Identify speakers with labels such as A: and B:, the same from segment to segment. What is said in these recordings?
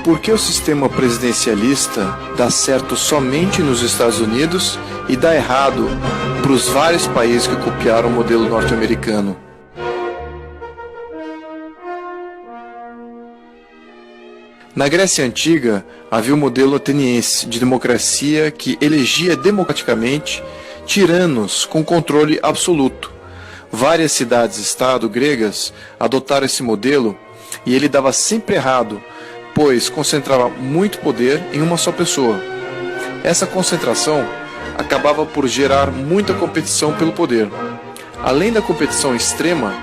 A: Por que o sistema presidencialista dá certo somente nos Estados Unidos e dá errado para os vários países que copiaram o modelo norte-americano? Na Grécia Antiga, havia o modelo ateniense de democracia que elegia democraticamente tiranos com controle absoluto. Várias cidades-estado gregas adotaram esse modelo e ele dava sempre errado, pois concentrava muito poder em uma só pessoa. Essa concentração acabava por gerar muita competição pelo poder. Além da competição extrema,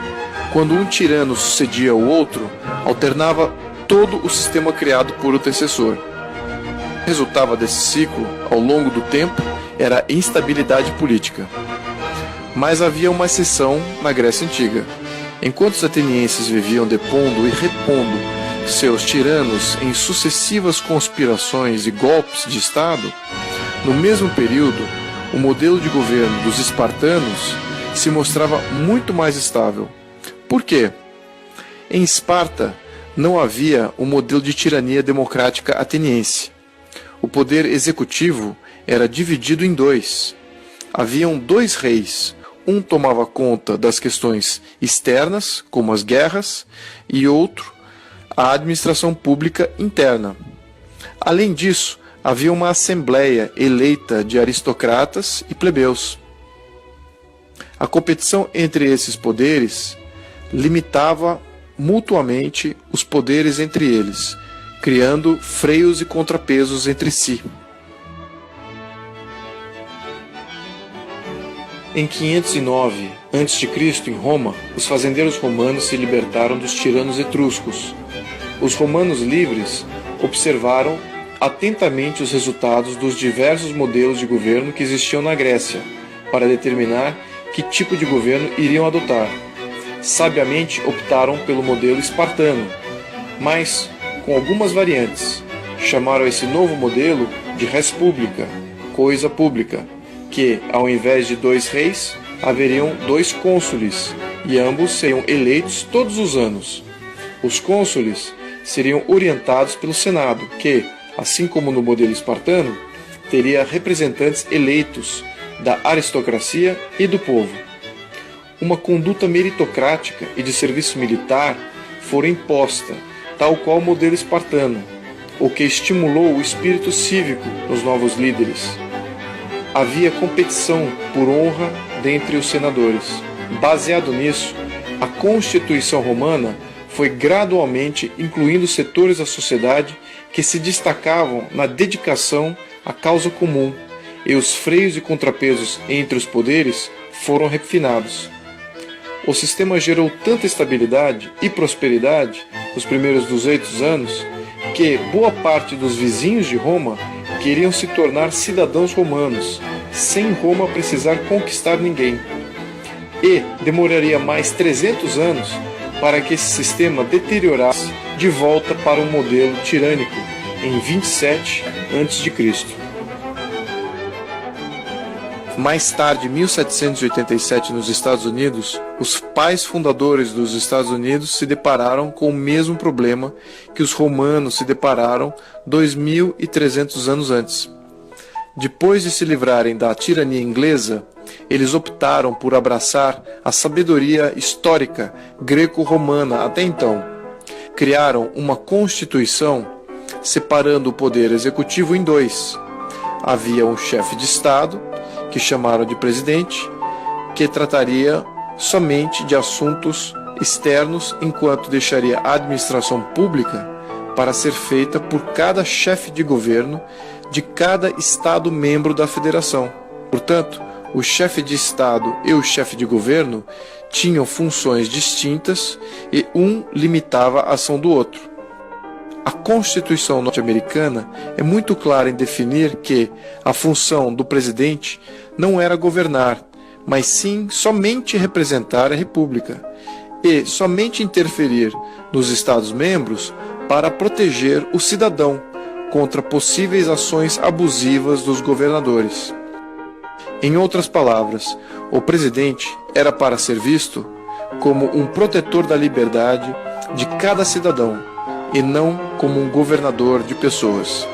A: quando um tirano sucedia o outro, alternava todo o sistema criado por o antecessor. O que resultava desse ciclo, ao longo do tempo, era a instabilidade política. Mas havia uma exceção na Grécia Antiga. Enquanto os atenienses viviam depondo e repondo seus tiranos em sucessivas conspirações e golpes de Estado, no mesmo período, o modelo de governo dos espartanos se mostrava muito mais estável. Por quê? Em Esparta, não havia um modelo de tirania democrática ateniense. O poder executivo era dividido em dois. Haviam dois reis. Um tomava conta das questões externas, como as guerras, e outro, a administração pública interna. Além disso, havia uma assembleia eleita de aristocratas e plebeus. A competição entre esses poderes limitava mutuamente os poderes entre eles, criando freios e contrapesos entre si. Em 509 a.C., em Roma, os fazendeiros romanos se libertaram dos tiranos etruscos. Os romanos livres observaram atentamente os resultados dos diversos modelos de governo que existiam na Grécia, para determinar que tipo de governo iriam adotar. Sabiamente optaram pelo modelo espartano, mas com algumas variantes. Chamaram esse novo modelo de res publica, coisa pública, que, ao invés de dois reis, haveriam dois cônsules, e ambos seriam eleitos todos os anos. Os cônsules seriam orientados pelo Senado, que, assim como no modelo espartano, teria representantes eleitos da aristocracia e do povo. Uma conduta meritocrática e de serviço militar fora imposta, tal qual o modelo espartano, o que estimulou o espírito cívico nos novos líderes. Havia competição por honra dentre os senadores. Baseado nisso, a Constituição Romana foi gradualmente incluindo setores da sociedade que se destacavam na dedicação à causa comum, e os freios e contrapesos entre os poderes foram refinados. O sistema gerou tanta estabilidade e prosperidade nos primeiros 200 anos que boa parte dos vizinhos de Roma queriam se tornar cidadãos romanos, sem Roma precisar conquistar ninguém. E demoraria mais 300 anos para que esse sistema deteriorasse de volta para um modelo tirânico em 27 a.C. Mais tarde, em 1787, nos Estados Unidos, os pais fundadores dos Estados Unidos se depararam com o mesmo problema que os romanos se depararam 2.300 anos antes. Depois de se livrarem da tirania inglesa, eles optaram por abraçar a sabedoria histórica greco-romana até então. Criaram uma constituição separando o poder executivo em dois. Havia um chefe de Estado, que chamaram de presidente, que trataria somente de assuntos externos, enquanto deixaria a administração pública para ser feita por cada chefe de governo de cada Estado membro da Federação. Portanto, o chefe de Estado e o chefe de governo tinham funções distintas e um limitava a ação do outro. A Constituição norte-americana é muito clara em definir que a função do presidente não era governar, mas sim somente representar a República e somente interferir nos Estados-membros para proteger o cidadão contra possíveis ações abusivas dos governadores. Em outras palavras, o presidente era para ser visto como um protetor da liberdade de cada cidadão, e não como um governador de pessoas.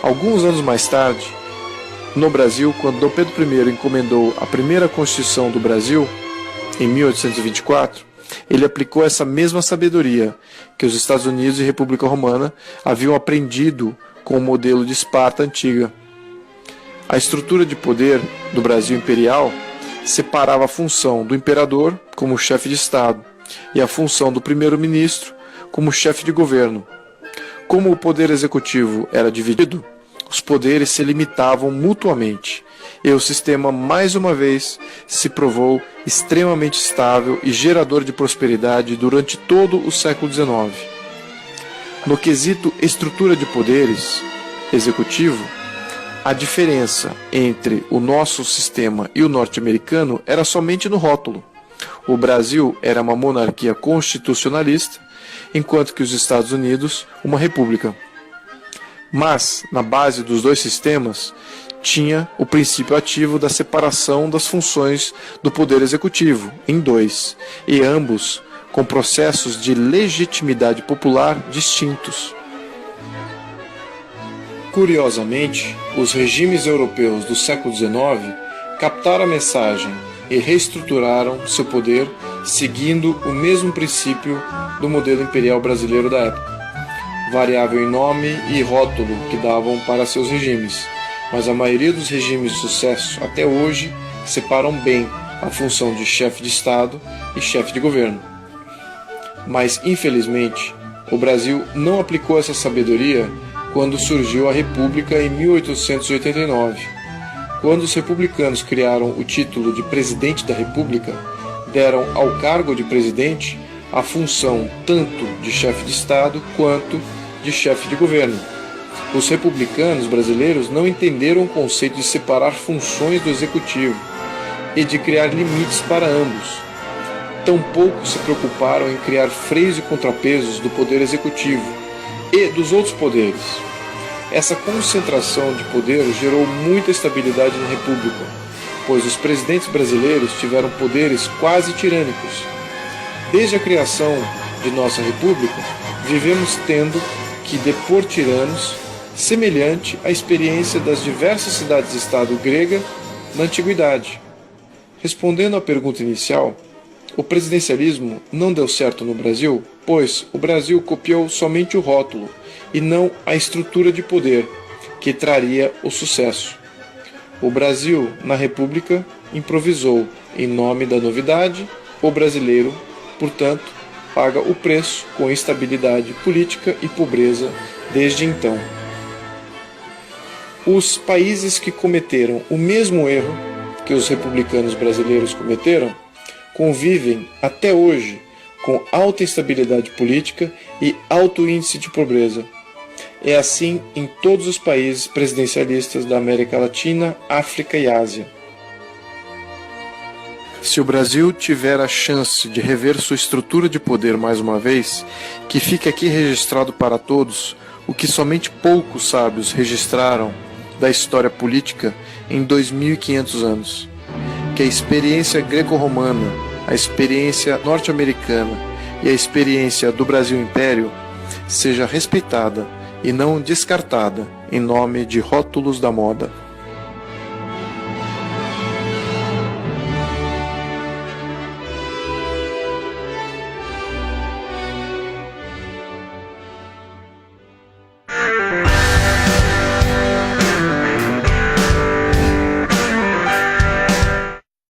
A: Alguns anos mais tarde, no Brasil, quando Dom Pedro I encomendou a primeira Constituição do Brasil, em 1824, ele aplicou essa mesma sabedoria que os Estados Unidos e República Romana haviam aprendido com o modelo de Esparta antiga. A estrutura de poder do Brasil imperial separava a função do imperador como chefe de Estado e a função do primeiro-ministro como chefe de governo. Como o poder executivo era dividido, os poderes se limitavam mutuamente, e o sistema, mais uma vez, se provou extremamente estável e gerador de prosperidade durante todo o século XIX. No quesito estrutura de poderes executivo, a diferença entre o nosso sistema e o norte-americano era somente no rótulo. O Brasil era uma monarquia constitucionalista, enquanto que os Estados Unidos, uma república. Mas, na base dos dois sistemas, tinha o princípio ativo da separação das funções do poder executivo, em dois, e ambos com processos de legitimidade popular distintos. Curiosamente, os regimes europeus do século XIX captaram a mensagem e reestruturaram seu poder seguindo o mesmo princípio do modelo imperial brasileiro da época, variável em nome e rótulo que davam para seus regimes, mas a maioria dos regimes de sucesso até hoje separam bem a função de chefe de Estado e chefe de governo. Mas, infelizmente, o Brasil não aplicou essa sabedoria quando surgiu a República em 1889. Quando os republicanos criaram o título de Presidente da República, deram ao cargo de presidente a função tanto de chefe de Estado quanto de chefe de governo. Os republicanos brasileiros não entenderam o conceito de separar funções do executivo e de criar limites para ambos. Tampouco se preocuparam em criar freios e contrapesos do poder executivo e dos outros poderes. Essa concentração de poder gerou muita instabilidade na República, pois os presidentes brasileiros tiveram poderes quase tirânicos. Desde a criação de nossa República, vivemos tendo que depor tiranos, semelhante à experiência das diversas cidades-estado grega na Antiguidade. Respondendo à pergunta inicial, o presidencialismo não deu certo no Brasil, pois o Brasil copiou somente o rótulo e não a estrutura de poder que traria o sucesso. O Brasil, na República, improvisou em nome da novidade. O brasileiro, portanto, paga o preço com instabilidade política e pobreza desde então. Os países que cometeram o mesmo erro que os republicanos brasileiros cometeram convivem até hoje com alta instabilidade política e alto índice de pobreza. É assim em todos os países presidencialistas da América Latina, África e Ásia. Se o Brasil tiver a chance de rever sua estrutura de poder mais uma vez, que fique aqui registrado para todos o que somente poucos sábios registraram da história política em 2.500 anos. Que a experiência greco-romana, a experiência norte-americana e a experiência do Brasil Império seja respeitada e não descartada em nome de rótulos da moda.